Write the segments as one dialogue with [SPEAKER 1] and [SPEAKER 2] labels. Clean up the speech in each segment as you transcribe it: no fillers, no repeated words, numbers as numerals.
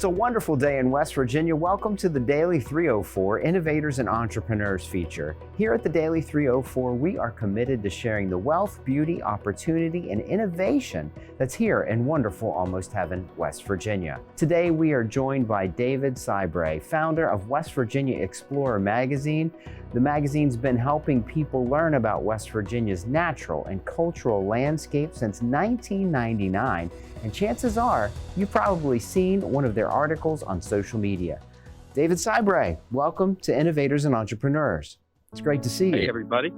[SPEAKER 1] it's a wonderful day in West Virginia. Welcome to the Daily 304 Innovators and Entrepreneurs feature. Here at the Daily 304, we are committed to sharing the wealth, beauty, opportunity, and innovation that's here in wonderful Almost Heaven, West Virginia. Today, we are joined by David Sibray, founder of West Virginia Explorer magazine. The magazine's been helping people learn about West Virginia's natural and cultural landscape since 1999, and chances are you've probably seen one of their articles on social media. David Sibray, welcome to Innovators and Entrepreneurs. It's great to see you.
[SPEAKER 2] Hey, everybody.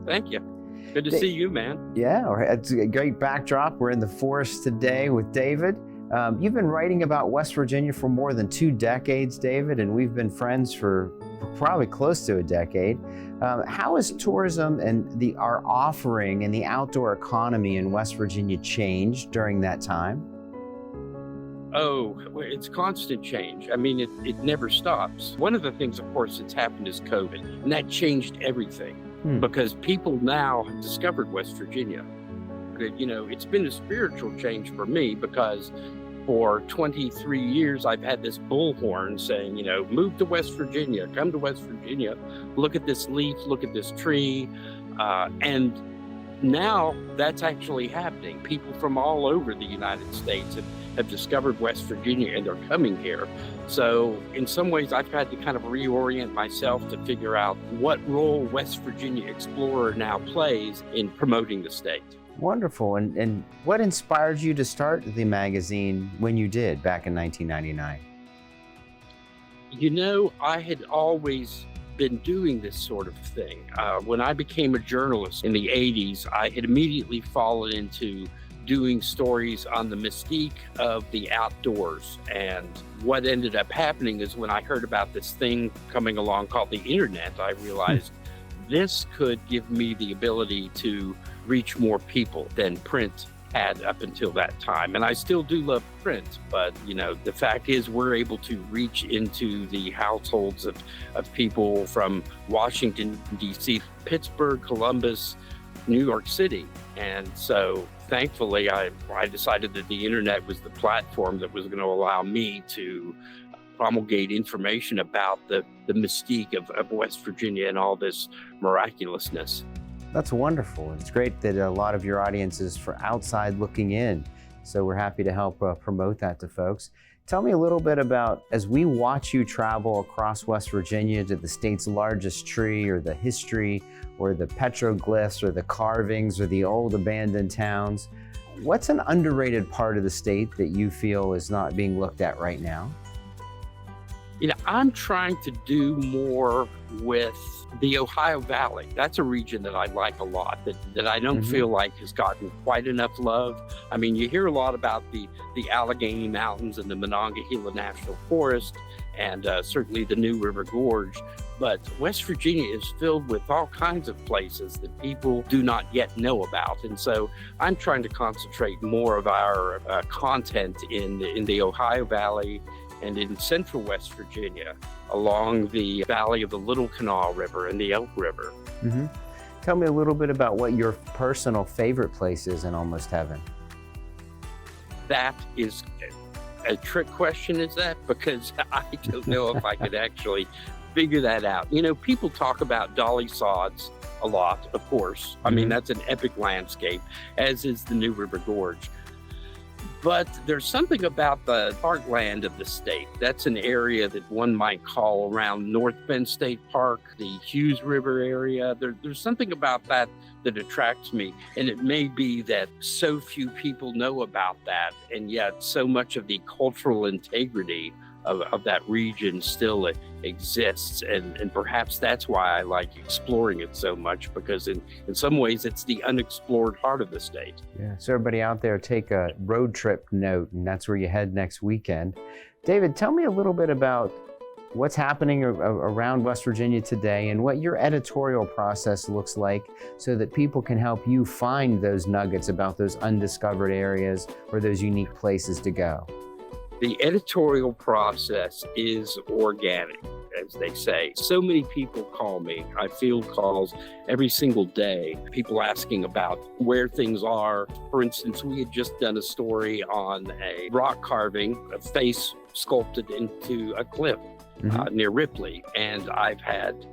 [SPEAKER 2] Thank you. Good to see you, man.
[SPEAKER 1] Yeah, it's a great backdrop. We're in the forest today with David. You've been writing about West Virginia for more than 2 decades, David, and we've been friends for probably close to a decade. How has tourism and our offering and the outdoor economy in West Virginia changed during that time?
[SPEAKER 2] Oh, it's constant change. I mean, it never stops. One of the things, of course, that's happened is COVID, and that changed everything because people now have discovered West Virginia. You know, it's been a spiritual change for me because for 23 years, I've had this bullhorn saying, you know, move to West Virginia, come to West Virginia, look at this leaf, look at this tree. And now that's actually happening. People from all over the United States have discovered West Virginia and they're coming here. So in some ways, I've had to kind of reorient myself to figure out what role West Virginia Explorer now plays in promoting the state.
[SPEAKER 1] Wonderful. And what inspired you to start the magazine when you did back in 1999?
[SPEAKER 2] You know, I had always been doing this sort of thing. When I became a journalist in the 80s, I had immediately fallen into doing stories on the mystique of the outdoors. And what ended up happening is when I heard about this thing coming along called the internet, I realized this could give me the ability to reach more people than print had up until that time. And I still do love print, but you know, the fact is we're able to reach into the households of people from Washington, D.C., Pittsburgh, Columbus, New York City. And so thankfully, I decided that the internet was the platform that was going to allow me to promulgate information about the mystique of West Virginia and all this miraculousness.
[SPEAKER 1] That's wonderful. It's great that a lot of your audience is for outside looking in. So we're happy to help promote that to folks. Tell me a little bit about, as we watch you travel across West Virginia to the state's largest tree, or the history, or the petroglyphs, or the carvings, or the old abandoned towns, what's an underrated part of the state that you feel is not being looked at right now?
[SPEAKER 2] You know, I'm trying to do more with the Ohio Valley. That's a region that I like a lot, that I don't feel like has gotten quite enough love. I mean, you hear a lot about the Allegheny Mountains and the Monongahela National Forest, and certainly the New River Gorge. But West Virginia is filled with all kinds of places that people do not yet know about. And so I'm trying to concentrate more of our content in the Ohio Valley and in central West Virginia, along the valley of the Little Kanawha River and the Elk River.
[SPEAKER 1] Tell me a little bit about what your personal favorite place is in Almost Heaven.
[SPEAKER 2] That is a trick question, is that? Because I don't know if I could actually figure that out. You know, people talk about Dolly Sods a lot, of course. I mean, that's an epic landscape, as is the New River Gorge. But there's something about the heartland of the state. That's an area that one might call around North Bend State Park, the Hughes River area. There's something about that attracts me. And it may be that so few people know about that, and yet so much of the cultural integrity of that region still exists. And perhaps that's why I like exploring it so much, because in some ways it's the unexplored heart of the state.
[SPEAKER 1] Yeah, so everybody out there, take a road trip note, and that's where you head next weekend. David, tell me a little bit about what's happening around West Virginia today and what your editorial process looks like so that people can help you find those nuggets about those undiscovered areas or those unique places to go.
[SPEAKER 2] The editorial process is organic. as they say. So many people call me. I field calls every single day, people asking about where things are. For instance, we had just done a story on a rock carving, a face sculpted into a cliff near Ripley. And I've had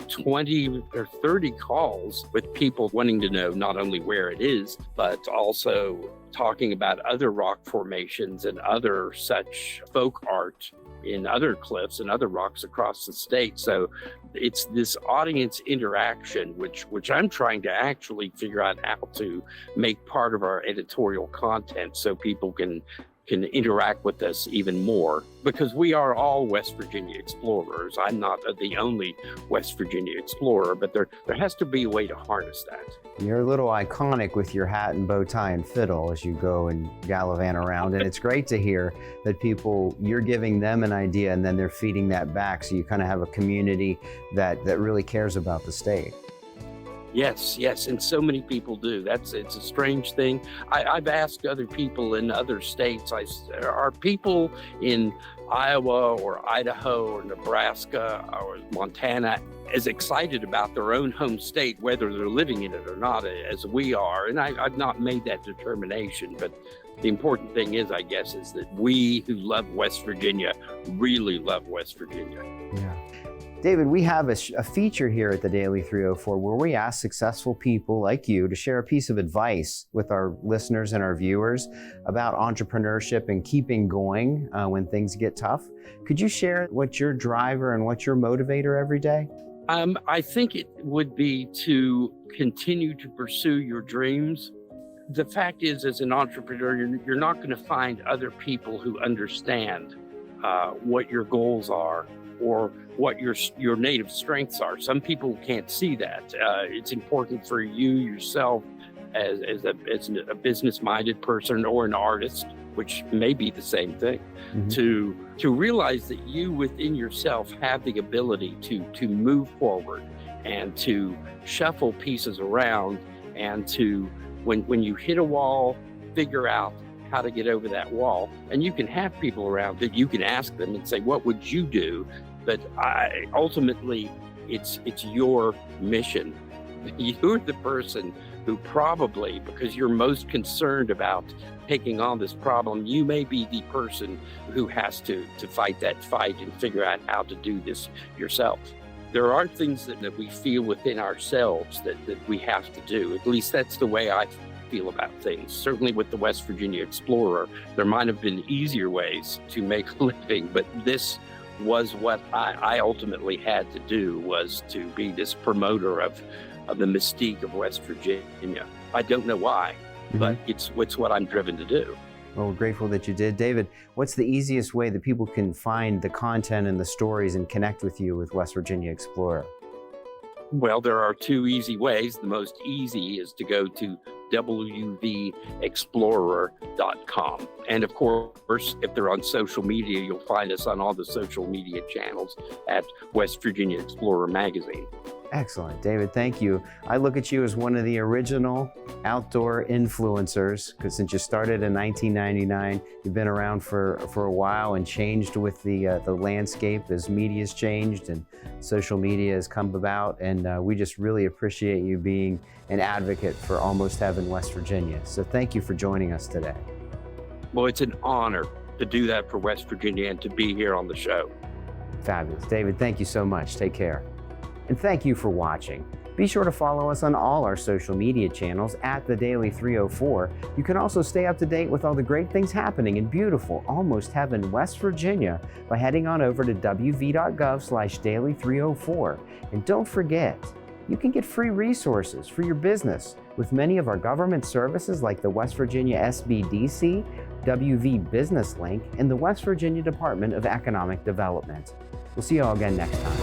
[SPEAKER 2] 20 or 30 calls with people wanting to know not only where it is, but also talking about other rock formations and other such folk art in other cliffs and other rocks across the state. So it's this audience interaction, which I'm trying to actually figure out how to make part of our editorial content so people can interact with us even more, because we are all West Virginia explorers. I'm not the only West Virginia explorer, but there has to be a way to harness that.
[SPEAKER 1] You're a little iconic with your hat and bow tie and fiddle as you go and gallivant around, and it's great to hear that you're giving them an idea and then they're feeding that back, so you kind of have a community that really cares about the state.
[SPEAKER 2] Yes, and so many people do. It's a strange thing. I've asked other people in other states, are people in Iowa or Idaho or Nebraska or Montana as excited about their own home state, whether they're living in it or not, as we are? And I've not made that determination, but the important thing is, I guess, is that we who love West Virginia really love West Virginia.
[SPEAKER 1] Yeah. David, we have a feature here at the Daily 304 where we ask successful people like you to share a piece of advice with our listeners and our viewers about entrepreneurship and keeping going when things get tough. Could you share what's your driver and what's your motivator every day?
[SPEAKER 2] I think it would be to continue to pursue your dreams. The fact is, as an entrepreneur, you're not going to find other people who understand what your goals are or what your native strengths are. Some people can't see that. It's important for you yourself as a business-minded person or an artist, which may be the same thing, to realize that you within yourself have the ability to move forward and to shuffle pieces around and to, when you hit a wall, figure out how to get over that wall. And you can have people around that you can ask them and say, what would you do? But ultimately, it's your mission. You're the person who probably, because you're most concerned about taking on this problem, you may be the person who has to fight that fight and figure out how to do this yourself. There are things that we feel within ourselves that we have to do. At least that's the way I feel about things. Certainly with the West Virginia Explorer, there might have been easier ways to make a living, but this was what I ultimately had to do, was to be this promoter of the mystique of West Virginia. I don't know why, but it's what I'm driven to do.
[SPEAKER 1] Well, we're grateful that you did. David, what's the easiest way that people can find the content and the stories and connect with you with West Virginia Explorer?
[SPEAKER 2] Well, there are two easy ways. The most easy is to go to WVExplorer.com. And of course, if they're on social media, you'll find us on all the social media channels at West Virginia Explorer Magazine.
[SPEAKER 1] Excellent. David, thank you. I look at you as one of the original outdoor influencers, because since you started in 1999, you've been around for a while and changed with the landscape as media's changed and social media has come about. And we just really appreciate you being an advocate for Almost Heaven, West Virginia. So thank you for joining us today.
[SPEAKER 2] Well, it's an honor to do that for West Virginia and to be here on the show.
[SPEAKER 1] Fabulous. David, thank you so much. Take care. And thank you for watching. Be sure to follow us on all our social media channels at The Daily 304. You can also stay up to date with all the great things happening in beautiful Almost Heaven, West Virginia by heading on over to wv.gov/daily304. And don't forget, you can get free resources for your business with many of our government services like the West Virginia SBDC, WV Business Link, and the West Virginia Department of Economic Development. We'll see you all again next time.